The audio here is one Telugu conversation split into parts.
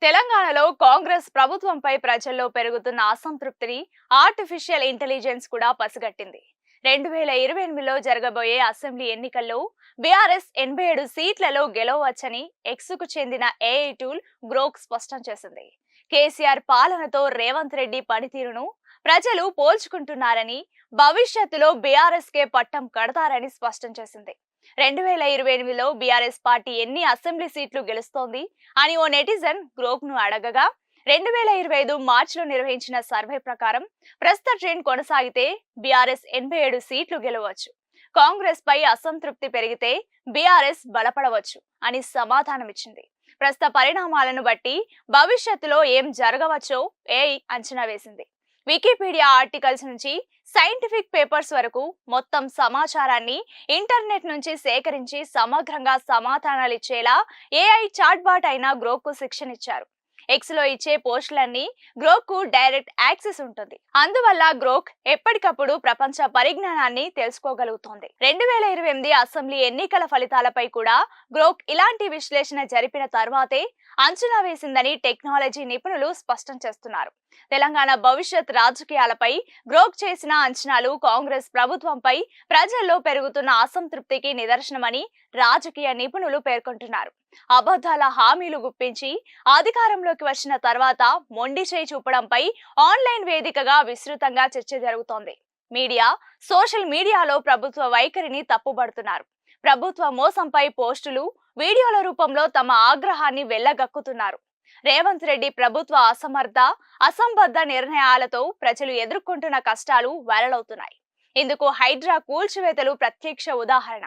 తెలంగాణలో కాంగ్రెస్ ప్రభుత్వంపై ప్రజల్లో పెరుగుతున్న అసంతృప్తిని ఆర్టిఫిషియల్ ఇంటెలిజెన్స్ కూడా పసిగట్టింది. 2028లో జరగబోయే అసెంబ్లీ ఎన్నికల్లో బీఆర్ఎస్ 87 సీట్లలో గెలవవచ్చని ఎక్స్కు చెందిన ఏఐ టూల్ గ్రోక్ స్పష్టం చేసింది. కేసీఆర్ పాలనతో రేవంత్ రెడ్డి పనితీరును ప్రజలు పోల్చుకుంటున్నారని, భవిష్యత్తులో బీఆర్ఎస్కే పట్టం కడతారని స్పష్టం చేసింది. 2028లో బీఆర్ఎస్ పార్టీ ఎన్ని అసెంబ్లీ సీట్లు గెలుస్తోంది అని ఓ నెటిజన్ గ్రోక్ ను అడగగా 2025 మార్చిలో నిర్వహించిన సర్వే ప్రకారం ప్రస్తుత ట్రెండ్ కొనసాగితే బీఆర్ఎస్ 87 సీట్లు గెలవచ్చు, కాంగ్రెస్ పై అసంతృప్తి పెరిగితే బీఆర్ఎస్ బలపడవచ్చు అని సమాధానమిచ్చింది. ప్రస్తుత పరిణామాలను బట్టి భవిష్యత్తులో ఏం జరగవచ్చో ఏఐ అంచనా వేసింది. వికీపీడియా ఆర్టికల్స్ నుంచి సైంటిఫిక్ పేపర్స్ వరకు మొత్తం సమాచారాన్ని ఇంటర్నెట్ నుంచి సేకరించి సమగ్రంగా సమాధానాలు ఇచ్చేలా ఏఐ చాట్బాట్ అయిన గ్రోక్ కు శిక్షణ ఇచ్చారు. ఎక్స్ లో ఇచ్చే పోస్టులన్నీ గ్రోక్ కు డైరెక్ట్ యాక్సెస్ ఉంటుంది. అందువల్ల గ్రోక్ ఎప్పటికప్పుడు ప్రపంచ పరిజ్ఞానాన్ని తెలుసుకోగలుగుతోంది. 2028 అసెంబ్లీ ఎన్నికల ఫలితాలపై కూడా గ్రోక్ ఇలాంటి విశ్లేషణ జరిపిన తర్వాతే అంచనా వేసిందని టెక్నాలజీ నిపుణులు స్పష్టం చేస్తున్నారు. తెలంగాణ భవిష్యత్ రాజకీయాలపై గ్రోక్ చేసిన అంచనాలు కాంగ్రెస్ ప్రభుత్వంపై ప్రజల్లో పెరుగుతున్న అసంతృప్తికి నిదర్శనమని రాజకీయ నిపుణులు పేర్కొంటున్నారు. అబద్ధాల హామీలు గుప్పించి అధికారంలోకి వచ్చిన తర్వాత మొండి చేయి చూపడంపై ఆన్లైన్ వేదికగా విస్తృతంగా చర్చ జరుగుతోంది. మీడియా, సోషల్ మీడియాలో ప్రభుత్వ వైఖరిని తప్పుబడుతున్నారు. ప్రభుత్వ మోసంపై పోస్టులు, వీడియోల రూపంలో తమ ఆగ్రహాన్ని వెళ్లగక్కుతున్నారు. రేవంత్ రెడ్డి ప్రభుత్వ అసంబద్ధ నిర్ణయాలతో ప్రజలు ఎదుర్కొంటున్న కష్టాలు వైరల్. ఇందుకు హైడ్రా కూల్చివేతలు ప్రత్యక్ష ఉదాహరణ.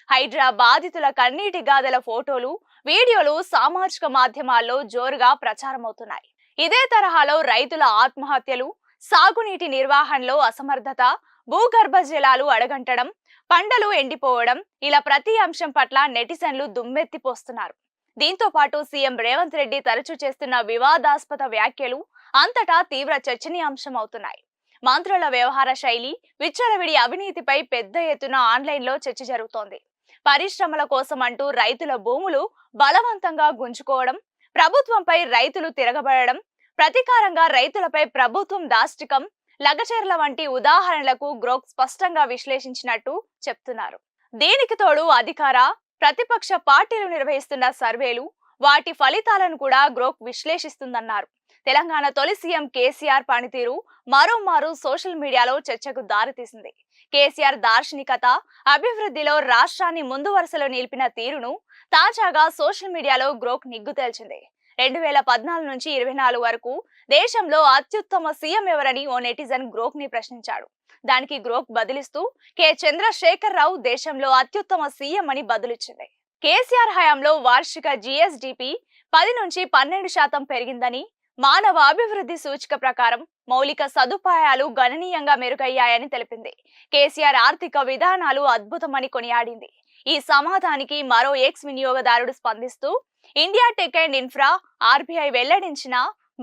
హైడ్రా బాధితుల కన్నీటి గాథల ఫోటోలు, వీడియోలు సామాజిక మాధ్యమాల్లో జోరుగా ప్రచారమవుతున్నాయి. ఇదే తరహాలో రైతుల ఆత్మహత్యలు, సాగునీటి నిర్వహణలో అసమర్థత, భూగర్భ జలాలు అడగంటడం, పంటలు ఎండిపోవడం, ఇలా ప్రతి అంశం పట్ల నెటిజన్లు దుమ్మెత్తిపోస్తున్నారు. దీంతో పాటు సీఎం రేవంత్ రెడ్డి తరచూ చేస్తున్న వివాదాస్పద వ్యాఖ్యలు అంతటా తీవ్ర చర్చనీయాంశం అవుతున్నాయి. మంత్రుల వ్యవహార శైలి, విచ్చలవిడి అవినీతిపై పెద్ద ఎత్తున ఆన్లైన్లో చర్చ జరుగుతోంది. పరిశ్రమల కోసం అంటూ రైతుల భూములు బలవంతంగా గుంజుకోవడం, ప్రభుత్వంపై రైతులు తిరగబడడం, ప్రతీకారంగా రైతులపై ప్రభుత్వం దాష్టికం, లగచర్ల వంటి ఉదాహరణలకు గ్రోక్ స్పష్టంగా విశ్లేషించినట్టు చెప్తున్నారు. దీనికి తోడు అధికార, ప్రతిపక్ష పార్టీలు నిర్వహిస్తున్న సర్వేలు, వాటి ఫలితాలను కూడా గ్రోక్ విశ్లేషిస్తుందన్నారు. తెలంగాణ తొలి సీఎం కేసీఆర్ పనితీరు మరోమారు సోషల్ మీడియాలో చర్చకు దారితీసింది. కేసీఆర్ దార్శనికత, అభివృద్ధిలో రాష్ట్రాన్ని ముందు వరుసలో నిలిపిన తీరును తాజాగా సోషల్ మీడియాలో గ్రోక్ నిగ్గు తేల్చింది. 2014 నుంచి 24 వరకు దేశంలో అత్యుత్తమ సీఎం ఎవరని ఓ నెటిజన్ గ్రోక్ ని ప్రశ్నించాడు. దానికి గ్రోక్ బదిలిస్తూ కె చంద్రశేఖర్ రావు దేశంలో అత్యుత్తమ సీఎం అని బదులిచ్చింది. కేసీఆర్ హయాంలో వార్షిక జీఎస్డీపీ 10 నుంచి 12% పెరిగిందని, మానవ అభివృద్ధి సూచిక ప్రకారం మౌలిక సదుపాయాలు గణనీయంగా మెరుగయ్యాయని తెలిపింది. కేసీఆర్ ఆర్థిక విధానాలు అద్భుతమని కొనియాడింది. ఈ సమాధానానికి మరో ఎక్స్ వినియోగదారుడు స్పందిస్తూ India tech and infra RBI వెల్లడించిన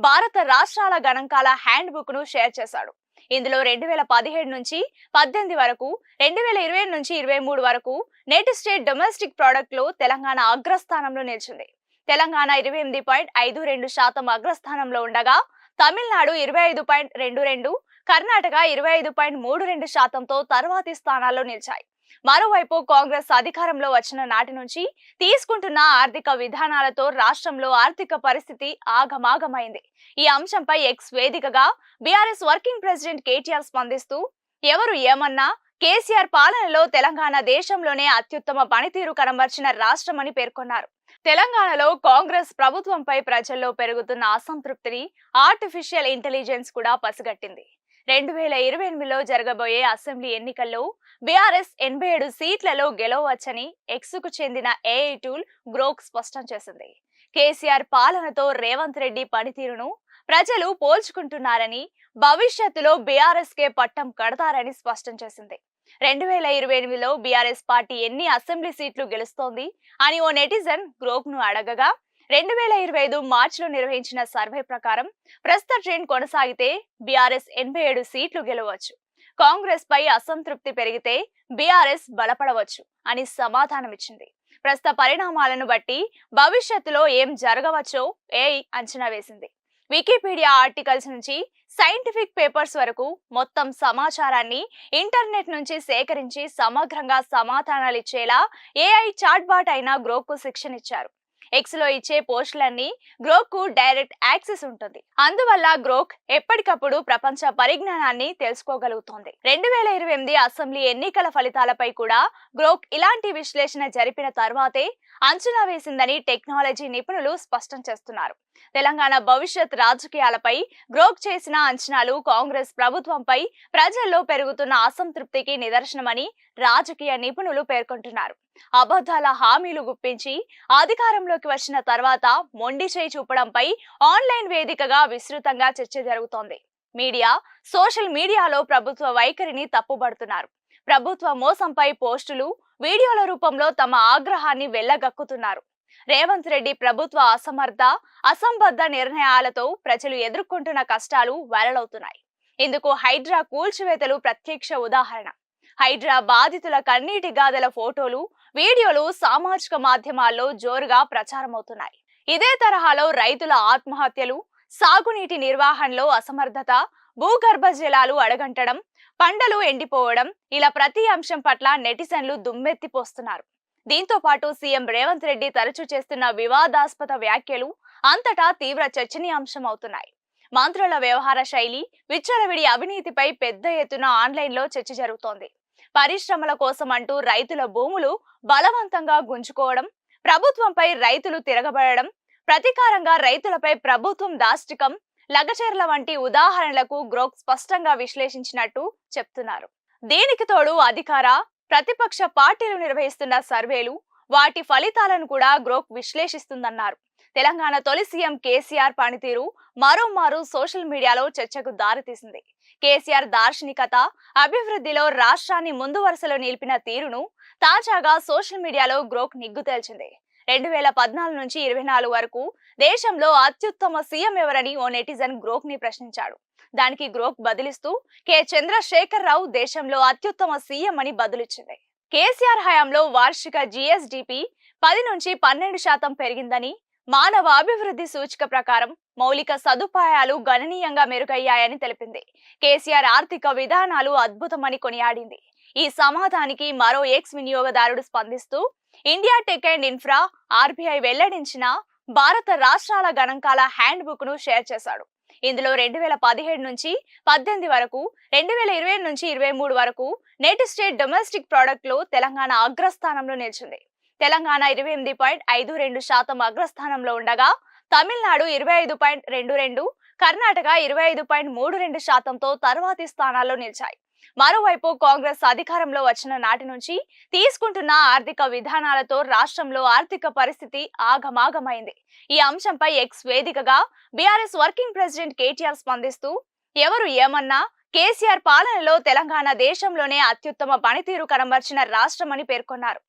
భారత రాష్ట్రాల గణాంకాల హ్యాండ్ బుక్ ను షేర్ చేశాడు. ఇందులో 2017 నుంచి 18 వరకు, 2020 నుంచి 23 వరకు నెట్ స్టేట్ డొమెస్టిక్ ప్రొడక్ట్ లో తెలంగాణ అగ్రస్థానంలో నిలిచింది. తెలంగాణ 28.52% అగ్రస్థానంలో ఉండగా, తమిళనాడు 25.22%, కర్ణాటక 25.32%తో తర్వాతి స్థానాల్లో నిలిచాయి. మరోవైపు కాంగ్రెస్ అధికారంలో వచ్చిన నాటి నుంచి తీసుకుంటున్న ఆర్థిక విధానాలతో రాష్ట్రంలో ఆర్థిక పరిస్థితి ఆగమాగమైంది. ఈ అంశంపై ఎక్స్ వేదికగా బీఆర్ఎస్ వర్కింగ్ ప్రెసిడెంట్ కేటీఆర్ స్పందిస్తూ, ఎవరు ఏమన్నా కేసీఆర్ పాలనలో తెలంగాణ దేశంలోనే అత్యుత్తమ పనితీరు కనబర్చిన రాష్ట్రమని పేర్కొన్నారు. తెలంగాణలో కాంగ్రెస్ ప్రభుత్వంపై ప్రజల్లో పెరుగుతున్న అసంతృప్తిని ఆర్టిఫిషియల్ ఇంటెలిజెన్స్ కూడా పసిగట్టింది. 2028లో జరగబోయే అసెంబ్లీ ఎన్నికల్లో బీఆర్ఎస్ 87 సీట్లలో గెలవవచ్చని ఎక్స్కు చెందిన ఏఐ టూల్ గ్రోక్ స్పష్టం చేసింది. కేసీఆర్ పాలనతో రేవంత్ రెడ్డి పనితీరును ప్రజలు పోల్చుకుంటున్నారని, భవిష్యత్తులో బీఆర్ఎస్కే పట్టం కడతారని స్పష్టం చేసింది. 2028లో బీఆర్ఎస్ పార్టీ ఎన్ని అసెంబ్లీ సీట్లు గెలుస్తోంది అని ఓ నెటిజన్ గ్రోక్ ను అడగగా 2025 మార్చిలో నిర్వహించిన సర్వే ప్రకారం ప్రస్తుత ట్రెండ్ కొనసాగితే బీఆర్ఎస్ 87 సీట్లు గెలవచ్చు, కాంగ్రెస్ పై అసంతృప్తి పెరిగితే బీఆర్ఎస్ బలపడవచ్చు అని సమాధానమిచ్చింది. ప్రస్తుత పరిణామాలను బట్టి భవిష్యత్తులో ఏం జరగవచ్చో ఏఐ అంచనా వేసింది. వికీపీడియా ఆర్టికల్స్ నుంచి సైంటిఫిక్ పేపర్స్ వరకు మొత్తం సమాచారాన్ని ఇంటర్నెట్ నుంచి సేకరించి సమగ్రంగా సమాధానాలు ఇచ్చేలా ఏఐ చాట్బాట్ అయిన గ్రోక్కు శిక్షణ ఇచ్చారు. ఎక్స్ లో ఇచ్చే పోస్టులన్నీ గ్రోక్ కు డైరెక్ట్ యాక్సెస్ ఉంటుంది. అందువల్ల గ్రోక్ ఎప్పటికప్పుడు ప్రపంచ పరిజ్ఞానాన్ని తెలుసుకోగలుగుతోంది. 2028 అసెంబ్లీ ఎన్నికల ఫలితాలపై కూడా గ్రోక్ ఇలాంటి విశ్లేషణ జరిపిన తర్వాతే అంచనా వేసిందని టెక్నాలజీ నిపుణులు స్పష్టం చేస్తున్నారు. తెలంగాణ భవిష్యత్ రాజకీయాలపై గ్రోక్ చేసిన అంచనాలు కాంగ్రెస్ ప్రభుత్వంపై ప్రజల్లో పెరుగుతున్న అసంతృప్తికి నిదర్శనమని రాజకీయ నిపుణులు పేర్కొంటున్నారు. అబద్ధాల హామీలు గుప్పించి అధికారంలోకి వచ్చిన తర్వాత మొండి చేయి చూపడంపై ఆన్లైన్ వేదికగా విస్తృతంగా చర్చ జరుగుతోంది. మీడియా, సోషల్ మీడియాలో ప్రభుత్వ వైఖరిని తప్పుబడుతున్నారు. ప్రభుత్వ మోసంపై పోస్టులు, వీడియోల రూపంలో తమ ఆగ్రహాన్ని వెళ్లగక్కుతున్నారు. రేవంత్ రెడ్డి ప్రభుత్వ అసంబద్ధ నిర్ణయాలతో ప్రజలు ఎదుర్కొంటున్న కష్టాలు వైరలవుతున్నాయి. ఇందుకు హైడ్రా కూల్చివేతలు ప్రత్యక్ష ఉదాహరణ. హైడ్రా బాధితుల కన్నీటి గాథల ఫోటోలు, వీడియోలు సామాజిక మాధ్యమాల్లో జోరుగా ప్రచారమవుతున్నాయి. ఇదే తరహాలో రైతుల ఆత్మహత్యలు, సాగునీటి నిర్వహణలో అసమర్థత, భూగర్భ జలాలు అడగంటడం, పంటలు ఎండిపోవడం, ఇలా ప్రతి అంశం పట్ల నెటిజన్లు దుమ్మెత్తిపోస్తున్నారు. దీంతో పాటు సీఎం రేవంత్ రెడ్డి తరచూ చేస్తున్న వివాదాస్పద వ్యాఖ్యలు అంతటా తీవ్ర చర్చనీయాంశం అవుతున్నాయి. మంత్రుల వ్యవహార శైలి, విచ్చలవిడి అవినీతిపై పెద్ద ఎత్తున ఆన్లైన్లో చర్చ జరుగుతోంది. పరిశ్రమల కోసం అంటూ రైతుల భూములు బలవంతంగా గుంజుకోవడం, ప్రభుత్వంపై రైతులు తిరగబడడం, ప్రతీకారంగా రైతులపై ప్రభుత్వం దాష్టికం, లగచర్ల వంటి ఉదాహరణలకు గ్రోక్ స్పష్టంగా విశ్లేషించినట్టు చెప్తున్నారు. దీనికి తోడు అధికార, ప్రతిపక్ష పార్టీలు నిర్వహిస్తున్న సర్వేలు, వాటి ఫలితాలను కూడా గ్రోక్ విశ్లేషిస్తుందన్నారు. తెలంగాణ తొలి సీఎం కేసీఆర్ పనితీరు మరోమారు సోషల్ మీడియాలో చర్చకు దారితీసింది. కేసీఆర్ దార్శనికత, అభివృద్ధిలో రాష్ట్రాన్ని ముందు వరుసలో నిలిపిన తీరును తాజాగా సోషల్ మీడియాలో గ్రోక్ నిగ్గు తేల్చింది. 2014 నుంచి 24 వరకు దేశంలో అత్యుత్తమ సీఎం ఎవరని ఓ నెటిజన్ గ్రోక్ ని ప్రశ్నించాడు. దానికి గ్రోక్ బదిలిస్తూ కె చంద్రశేఖర్ రావు దేశంలో అత్యుత్తమ సీఎం అని బదులిచ్చింది. కేసీఆర్ హయాంలో వార్షిక జీఎస్డీపీ 10 నుంచి 12% పెరిగిందని, మానవ అభివృద్ధి సూచిక ప్రకారం మౌలిక సదుపాయాలు గణనీయంగా మెరుగయ్యాయని తెలిపింది. కేసీఆర్ ఆర్థిక విధానాలు అద్భుతమని కొనియాడింది. ఈ సమాధానానికి మరో ఎక్స్ వినియోగదారుడు స్పందిస్తూ India tech and infra RBI వెల్లడించిన భారత రాష్ట్రాల గణాంకాల హ్యాండ్ బుక్ ను షేర్ చేశాడు. ఇందులో 2017 నుంచి 18 వరకు, 2020 నుంచి 23 వరకు నెట్ స్టేట్ డొమెస్టిక్ ప్రొడక్ట్ లో తెలంగాణ అగ్రస్థానంలో నిలిచింది. తెలంగాణ 28.52% అగ్రస్థానంలో ఉండగా, తమిళనాడు 25.22, కర్ణాటక 25.32%తో తర్వాతి స్థానాల్లో నిలిచాయి. మరోవైపు కాంగ్రెస్ అధికారంలో వచ్చిన నాటి నుంచి తీసుకుంటున్న ఆర్థిక విధానాలతో రాష్ట్రంలో ఆర్థిక పరిస్థితి ఆగమాగమైంది. ఈ అంశంపై ఎక్స్ వేదికగా బీఆర్ఎస్ వర్కింగ్ ప్రెసిడెంట్ కేటీఆర్ స్పందిస్తూ, ఎవరు ఏమన్నా కేసీఆర్ పాలనలో తెలంగాణ దేశంలోనే అత్యుత్తమ పనితీరు కనబర్చిన రాష్ట్రమని పేర్కొన్నారు.